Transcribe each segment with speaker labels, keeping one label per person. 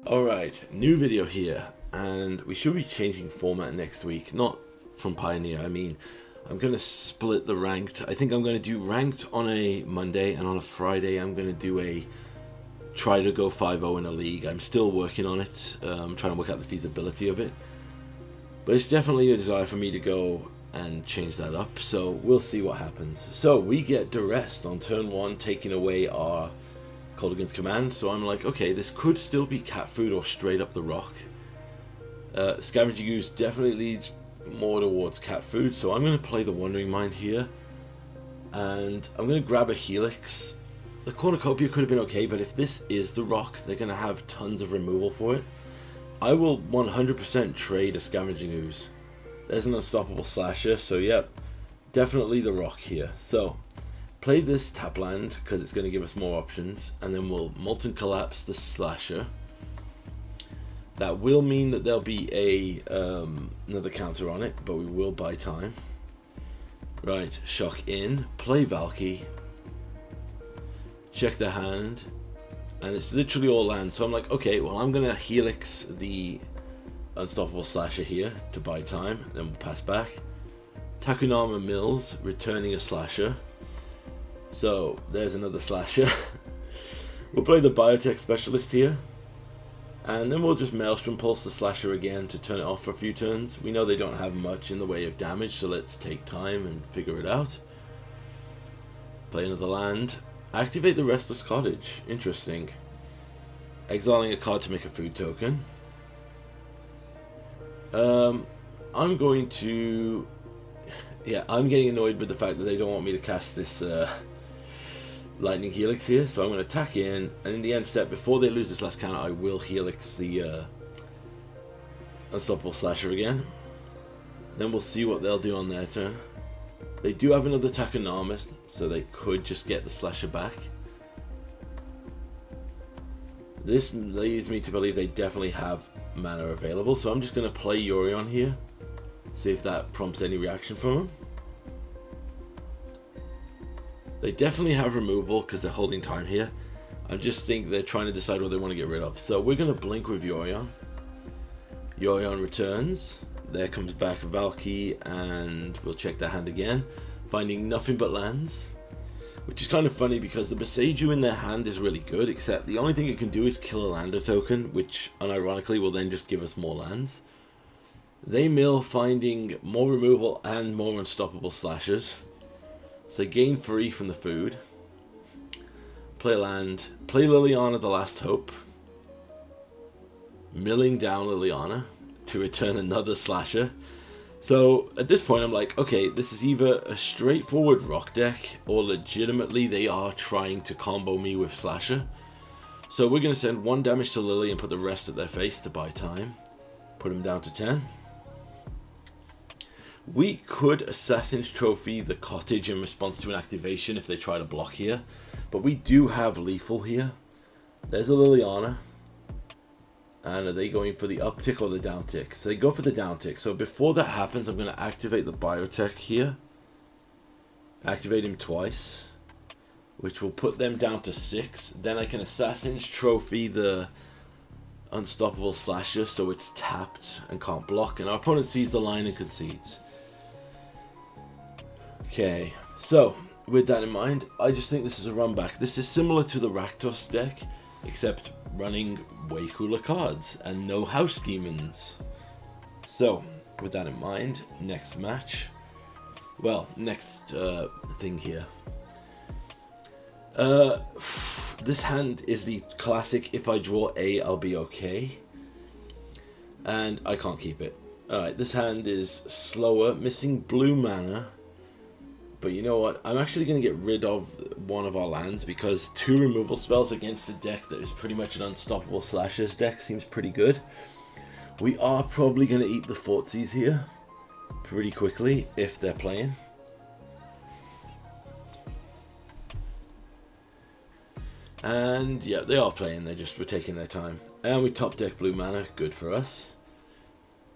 Speaker 1: Alright, new video here, and we should be changing format next week. Not from Pioneer, I mean, I'm going to split the ranked. I think I'm going to do ranked on a Monday, and on a Friday I'm going to do a try to go 5-0 in a league. I'm still working on it, trying to work out the feasibility of it. But it's definitely a desire for me to go and change that up, so we'll see what happens. So we get duressed on turn 1, taking away our Golgari's command, so I'm like, okay, this could still be cat food or straight up the rock. Scavenging Ooze definitely leads more towards cat food, so I'm going to play the Wandering Mind here. And I'm going to grab a Helix. The Cornucopia could have been okay, but if this is the rock, they're going to have tons of removal for it. I will 100% trade a Scavenging Ooze. There's an Unstoppable Slasher, so yep, definitely the rock here. So play this tap land because it's going to give us more options, and then we'll Molten Collapse the Slasher. That will mean that there'll be another counter on it, but we will buy time. Right, shock in, play Valky, check the hand, and it's literally all land. So I'm like, okay, well I'm going to Helix the Unstoppable Slasher here to buy time, then we'll pass back. Takunama Mills, returning a Slasher. So there's another Slasher. We'll play the Biotech Specialist here, and then we'll just Maelstrom Pulse the Slasher again to turn it off for a few turns. We know they don't have much in the way of damage, so let's take time and figure it out. Play another land. Activate the Restless Cottage. Interesting. Exiling a card to make a food token. I'm going to... Yeah, I'm getting annoyed with the fact that they don't want me to cast this Lightning Helix here, so I'm going to attack in, and in the end step, before they lose this last counter, I will Helix the Unstoppable Slasher again. Then we'll see what they'll do on their turn. They do have another Takunama, so they could just get the Slasher back. This leads me to believe they definitely have mana available, so I'm just going to play Yorion here. See if that prompts any reaction from him. They definitely have removal because they're holding time here. I just think they're trying to decide what they want to get rid of. So we're going to blink with Yorion. Yorion returns. There comes back Valky, and we'll check their hand again, finding nothing but lands. Which is kind of funny because the Boseiju in their hand is really good, except the only thing it can do is kill a lander token, which unironically will then just give us more lands. They mill, finding more removal and more Unstoppable Slashers. So they gain 3 from the food. Play land. Play Liliana the Last Hope. Milling down Liliana to return another Slasher. So at this point I'm like, okay, this is either a straightforward rock deck or legitimately they are trying to combo me with Slasher. So we're going to send 1 damage to Lily and put the rest at their face to buy time. Put them down to 10. We could Assassin's Trophy the Cottage in response to an activation if they try to block here. But we do have Lethal here. There's a Liliana. And are they going for the uptick or the downtick? So they go for the downtick. So before that happens, I'm going to activate the Biotech here. Activate him twice, which will put them down to 6. Then I can Assassin's Trophy the Unstoppable Slasher, so it's tapped and can't block. And our opponent sees the line and concedes. Okay, so with that in mind, I just think this is a run back. This is similar to the Rakdos deck, except running way cooler cards and no house demons. So with that in mind, next match, well, next thing here, this hand is the classic if I draw A I'll be okay, and I can't keep it. Alright, this hand is slower, missing blue mana. But you know what, I'm actually going to get rid of one of our lands because 2 removal spells against a deck that is pretty much an Unstoppable Slashers deck seems pretty good. We are probably going to eat the Fortsies here pretty quickly if they're playing. And yeah, they are playing, we're taking their time. And we top deck blue mana, good for us.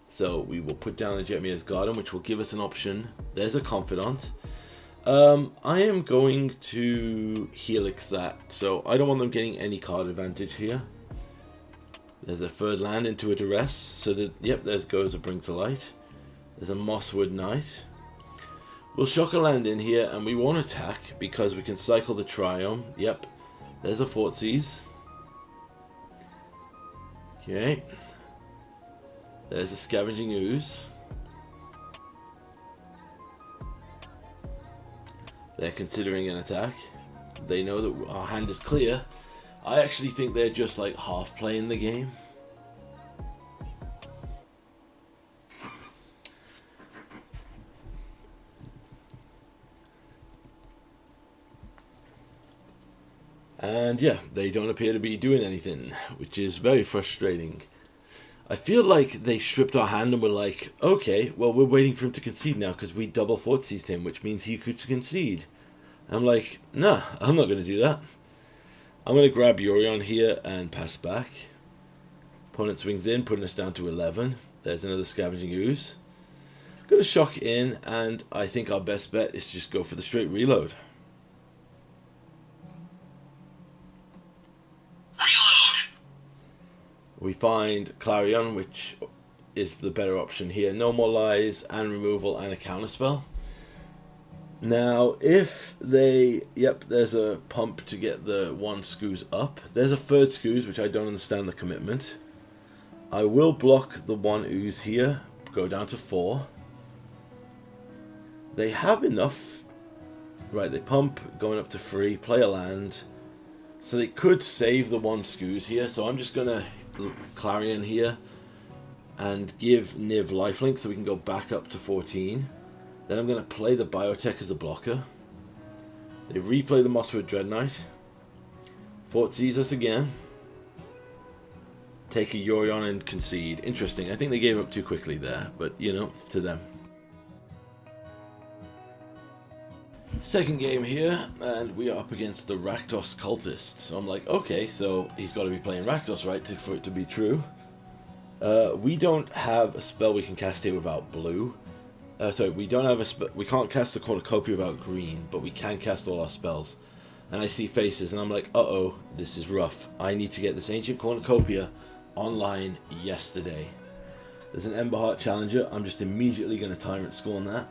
Speaker 1: So we will put down the Jetmir's Garden, which will give us an option. There's a Confidant. I am going to Helix that, so I don't want them getting any card advantage here. There's a third land into a duress. So that, yep, there goes a Bring to Light. There's a Mosswood Knight. We'll shock a land in here, and we won't attack because we can cycle the Triome. Yep, there's a Thoughtseize. Okay. There's a Scavenging Ooze. They're considering an attack. They know that our hand is clear. I actually think they're just like half playing the game. And yeah, they don't appear to be doing anything, which is very frustrating. I feel like they stripped our hand and were like, okay, well, we're waiting for him to concede now because we double Thoughtseized him, which means he could concede. I'm like, nah, I'm not going to do that. I'm going to grab Yorion here and pass back. Opponent swings in, putting us down to 11. There's another Scavenging Ooze. Going to shock in, and I think our best bet is to just go for the straight reload. We find Clarion, which is the better option here. No more lies, and removal, and a counterspell. Now, if they... Yep, there's a pump to get the one Scooze up. There's a third Scooze, which I don't understand the commitment. I will block the one Ooze here. Go down to 4. They have enough. Right, they pump, going up to 3. Play a land. So they could save the one Scooze here. So I'm just going to Clarion here and give Niv lifelink so we can go back up to 14. Then I'm going to play the Biotech as a blocker. They replay the Mosswood Dreadknight. Thoughtseize us again. Take a Yorion and concede. Interesting. I think they gave up too quickly there, but you know, it's to them. Second game here, and we are up against the Rakdos Cultist. So I'm like, okay, so he's got to be playing Rakdos, right, for it to be true. We don't have a spell we can cast here without blue. Sorry, we don't have a we can't cast the Cornucopia without green, but we can cast all our spells. And I see faces, and I'm like, uh-oh, this is rough. I need to get this Ancient Cornucopia online yesterday. There's an Emberheart Challenger. I'm just immediately going to Tyrant Scorn that.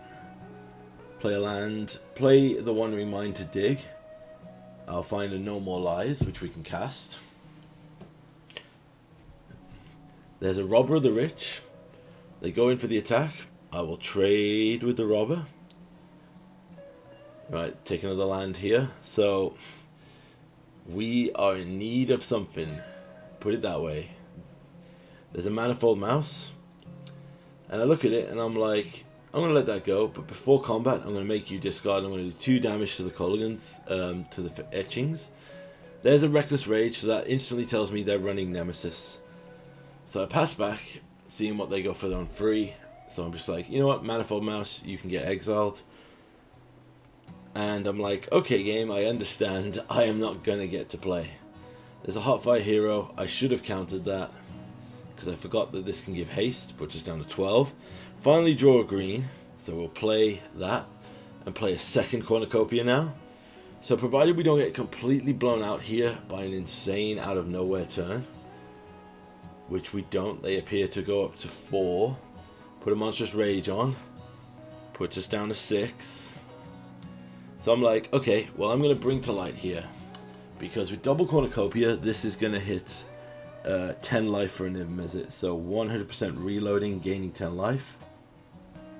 Speaker 1: Play a land. Play the Wandering Mind to dig. I'll find a No More Lies, which we can cast. There's a Robber of the Rich. They go in for the attack. I will trade with the Robber. Right, take another land here. So, we are in need of something. Put it that way. There's a Manifold Mouse. And I look at it and I'm like, I'm going to let that go. But before combat, I'm going to make you discard. I'm going to do 2 damage to the Colligans, to the Etchings. There's a Reckless Rage, so that instantly tells me they're running Nemesis. So I pass back, seeing what they go for on 3. So I'm just like, you know what, Manifold Mouse, you can get exiled. And I'm like, okay game, I understand. I am not going to get to play. There's a Hotfire Hero. I should have countered that, because I forgot that this can give haste, puts us down to 12. Finally draw a green, so we'll play that, and play a second Cornucopia now. So provided we don't get completely blown out here by an insane out of nowhere turn, which we don't, they appear to go up to 4. Put a Monstrous Rage on, puts us down to 6. So I'm like, okay, well I'm going to bring to light here, because with double Cornucopia, this is going to hit 10 life for a Niv Mizzet. So 100% reloading, gaining 10 life.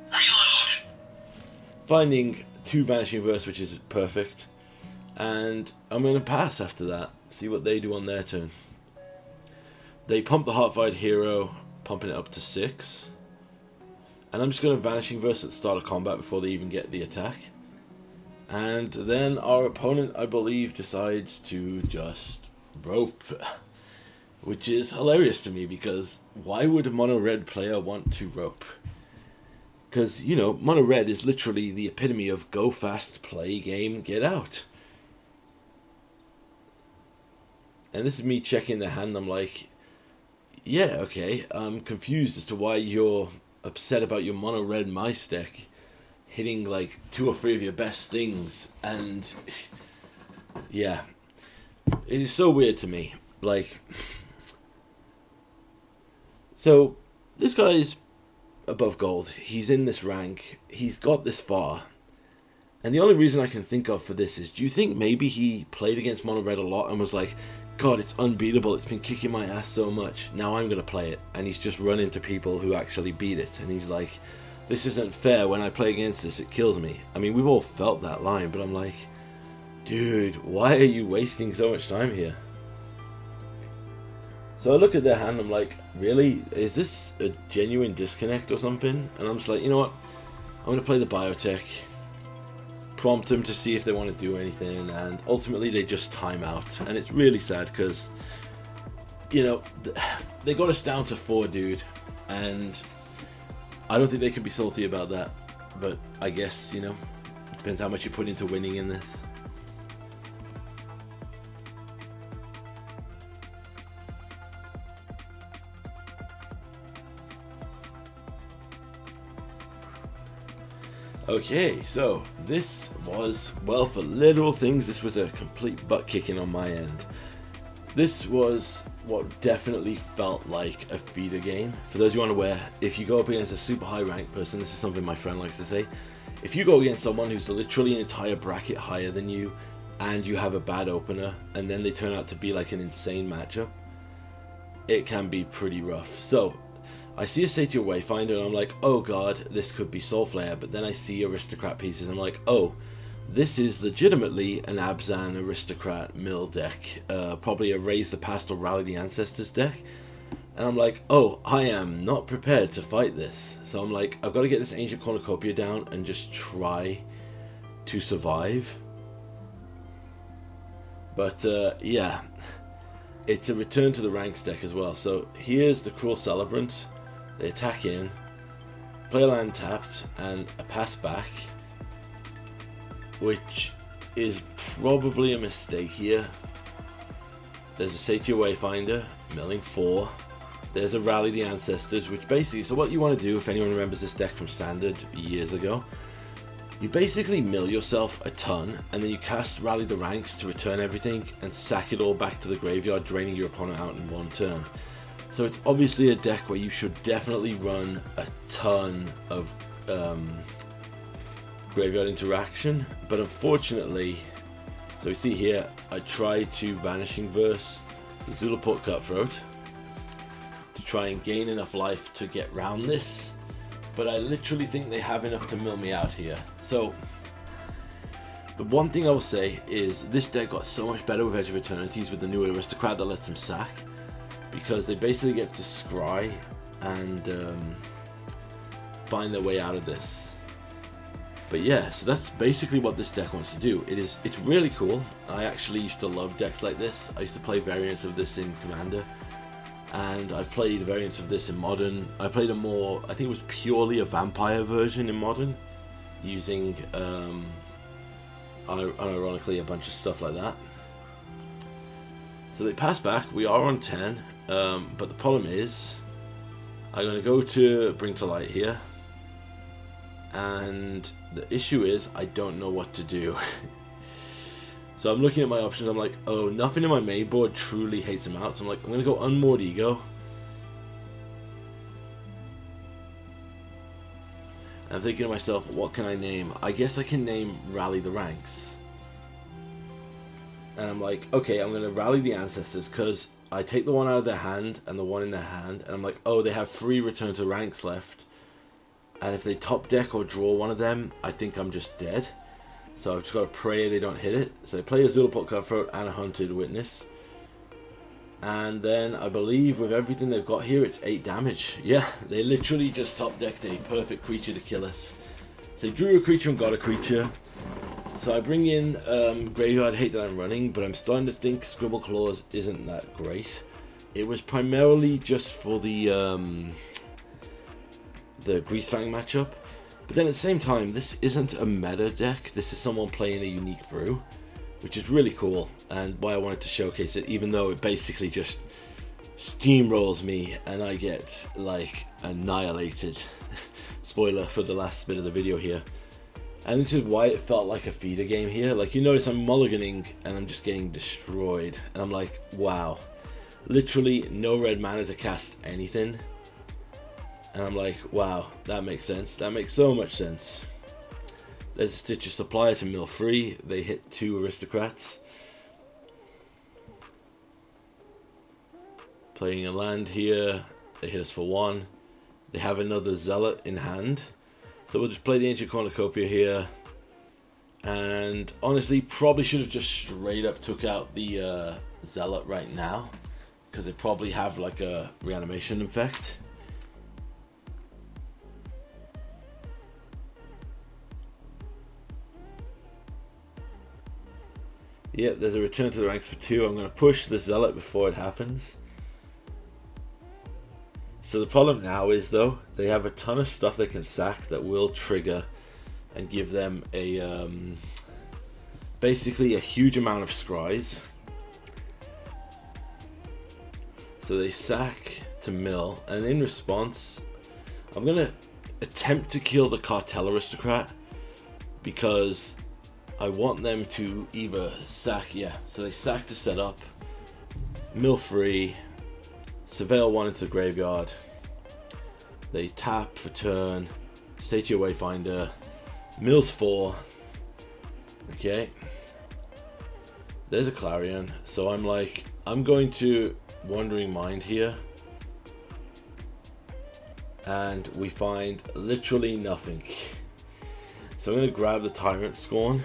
Speaker 1: Reload! Finding 2 Vanishing Verse, which is perfect. And I'm going to pass after that, see what they do on their turn. They pump the Heartfired Hero, pumping it up to 6. And I'm just going to Vanishing Verse at the start of combat before they even get the attack. And then our opponent, I believe, decides to just rope. Which is hilarious to me, because why would a mono red player want to rope? Because, you know, mono red is literally the epitome of go fast, play game, get out. And this is me checking their hand. I'm like, yeah, okay, I'm confused as to why you're upset about your mono red mice deck hitting like 2 or 3 of your best things. And yeah, it is so weird to me. Like, So this guy's above gold. He's in this rank. He's got this far. And the only reason I can think of for this is, do you think maybe he played against Mono Red a lot and was like, God, it's unbeatable, it's been kicking my ass so much, now I'm going to play it. And he's just run into people who actually beat it. And he's like, this isn't fair, when I play against this, it kills me. I mean, we've all felt that line, but I'm like, dude, why are you wasting so much time here? So I look at their hand, I'm like, really? Is this a genuine disconnect or something? And I'm just like, you know what? I'm going to play the biotech, prompt them to see if they want to do anything, and ultimately they just time out. And it's really sad because, you know, they got us down to 4, dude. And I don't think they can be salty about that. But I guess, you know, it depends how much you put into winning in this. Okay, so this was, well, for literal things, this was a complete butt kicking on my end. This was what definitely felt like a feeder game. For those who aren't aware, if you go up against a super high ranked person, this is something my friend likes to say, if you go against someone who's literally an entire bracket higher than you, and you have a bad opener, and then they turn out to be like an insane matchup, it can be pretty rough. So I see a Satyr Wayfinder and I'm like, oh god, this could be Soul Flare, but then I see Aristocrat pieces and I'm like, oh, this is legitimately an Abzan Aristocrat mill deck, probably a Raise the Past or Rally the Ancestors deck. And I'm like, oh, I am not prepared to fight this. So I'm like, I've got to get this Ancient Cornucopia down and just try to survive. But yeah, it's a return to the ranks deck as well. So here's the Cruel Celebrant. They attack in, play a land tapped, and a pass back, which is probably a mistake here. There's a Satyr Wayfinder, milling 4. There's a Rally the Ancestors, which basically, so what you want to do, if anyone remembers this deck from Standard years ago, you basically mill yourself a ton, and then you cast Rally the Ranks to return everything, and sack it all back to the graveyard, draining your opponent out in 1 turn. So it's obviously a deck where you should definitely run a ton of graveyard interaction, but unfortunately, so we see here, I tried to Vanishing Verse the Zulaport Cutthroat to try and gain enough life to get round this, but I literally think they have enough to mill me out here. So the one thing I will say is this deck got so much better with Edge of Eternities with the new Aristocrat that lets him sack, because they basically get to scry and find their way out of this. But yeah, so that's basically what this deck wants to do. It's really cool. I actually used to love decks like this. I used to play variants of this in Commander, and I've played variants of this in Modern. I played a more, I think it was purely a vampire version in Modern, using unironically a bunch of stuff like that. So they pass back, we are on 10, but the problem is, I'm going to go to Bring to Light here, and the issue is, I don't know what to do. So I'm looking at my options, I'm like, oh, nothing in my main board truly hates him out, so I'm like, I'm going to go Unmoored Ego. And I'm thinking to myself, what can I name? I guess I can name Rally the Ranks. And I'm like, okay, I'm going to Rally the Ancestors, because I take the one out of their hand and the one in their hand, and I'm like, oh, they have 3 Return to Ranks left. And if they top deck or draw one of them, I think I'm just dead. So I've just got to pray they don't hit it. So I play a Zulaport Cutthroat and a Hunted Witness. And then I believe with everything they've got here, it's 8 damage. Yeah, they literally just top decked a perfect creature to kill us. So they drew a creature and got a creature. So I bring in Graveyard Hate that I'm running, but I'm starting to think Scribble Claws isn't that great. It was primarily just for the Greasefang matchup. But then at the same time, this isn't a meta deck. This is someone playing a unique brew, which is really cool, and why I wanted to showcase it, even though it basically just steamrolls me and I get like annihilated. Spoiler for the last bit of the video here. And this is why it felt like a feeder game here. Like, you notice I'm mulliganing and I'm just getting destroyed, and I'm like, wow, literally no red mana to cast anything. And I'm like, wow, that makes sense. That makes so much sense. There's a Stitch of Supplier to mill 3. They hit 2 Aristocrats. Playing a land here. They hit us for 1. They have another Zealot in hand. So we'll just play the Ancient Cornucopia here. And honestly, probably should have just straight up took out the Zealot right now, because they probably have like a reanimation effect. Yep, there's a return to the ranks for 2. I'm going to push the Zealot before it happens. So the problem now is, though, they have a ton of stuff they can sack that will trigger and give them a basically a huge amount of scries. So they sack to mill, and in response, I'm going to attempt to kill the Cartel Aristocrat, because I want them to either sack, so they sack to set up, mill 3, surveil 1 into the graveyard, they tap for turn, Satyr Wayfinder, mills 4, okay, there's a Clarion, so I'm like, I'm going to Wandering Mind here, and we find literally nothing. So I'm going to grab the Tyrant Scorn.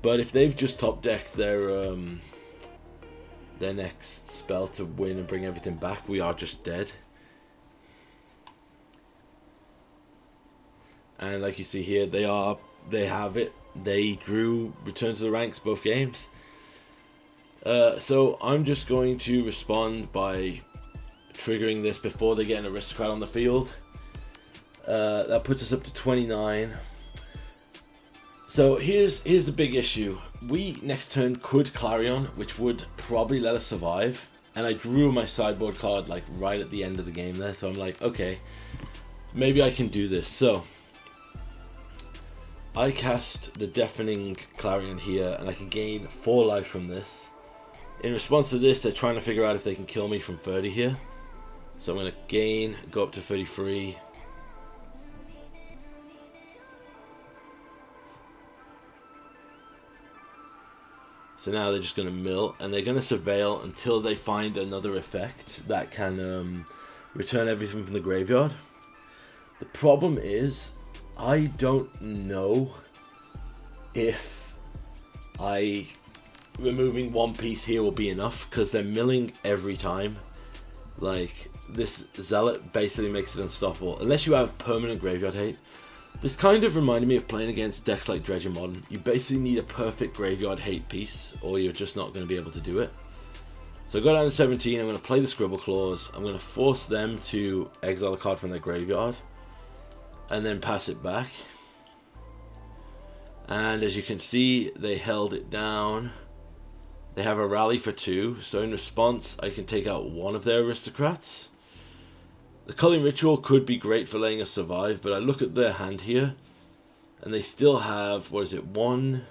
Speaker 1: But if they've just top decked their next spell to win and bring everything back, we are just dead. And like you see here, they have it. They drew Return to the Ranks both games. So I'm just going to respond by triggering this before they get an Aristocrat on the field. That puts us up to 29. So here's the big issue. We next turn could Clarion, which would probably let us survive. And I drew my sideboard card like right at the end of the game there. So I'm like, okay, maybe I can do this. So I cast the Deafening Clarion here, and I can gain 4 life from this. In response to this, they're trying to figure out if they can kill me from 30 here. So I'm going to gain, go up to 33. So now they're just going to mill, and they're going to surveil until they find another effect that can return everything from the graveyard. The problem is, I don't know if removing 1 piece here will be enough, because they're milling every time. Like, this Zealot basically makes it unstoppable, unless you have permanent graveyard hate. This kind of reminded me of playing against decks like Dredge in Modern. You basically need a perfect graveyard hate piece, or you're just not going to be able to do it. So I go down to 17, I'm going to play the Scribble Claws, I'm going to force them to exile a card from their graveyard, and then pass it back. And as you can see, they held it down. They have a rally for 2, so in response, I can take out 1 of their Aristocrats. The Culling Ritual could be great for letting us survive, but I look at their hand here, and they still have, what is it, 1?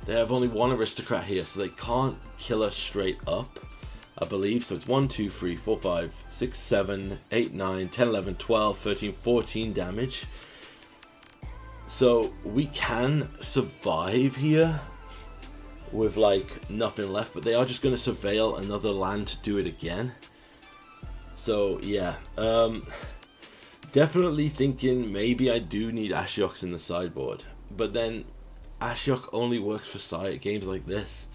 Speaker 1: They have only 1 Aristocrat here, so they can't kill us straight up, I believe. So it's 1, 2, 3, 4, 5, 6, 7, 8, 9, 10, 11, 12, 13, 14 damage. So we can survive here with like nothing left, but they are just going to surveil another land to do it again. So yeah, definitely thinking maybe I do need Ashioks in the sideboard, but then Ashiok only works for games like this.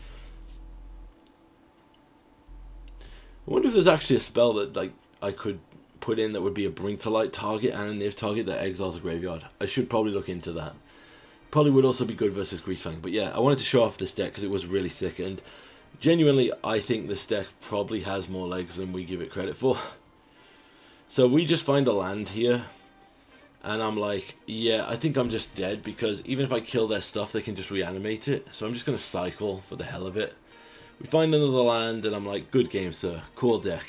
Speaker 1: I wonder if there's actually a spell that like I could put in that would be a Bring to Light target and a Niv target that exiles a graveyard. I should probably look into that. Probably would also be good versus Greasefang. But yeah, I wanted to show off this deck because it was really sick. And genuinely, I think this deck probably has more legs than we give it credit for. So we just find a land here. And I'm like, yeah, I think I'm just dead. Because even if I kill their stuff, they can just reanimate it. So I'm just going to cycle for the hell of it. We find another land and I'm like, good game, sir. Cool deck.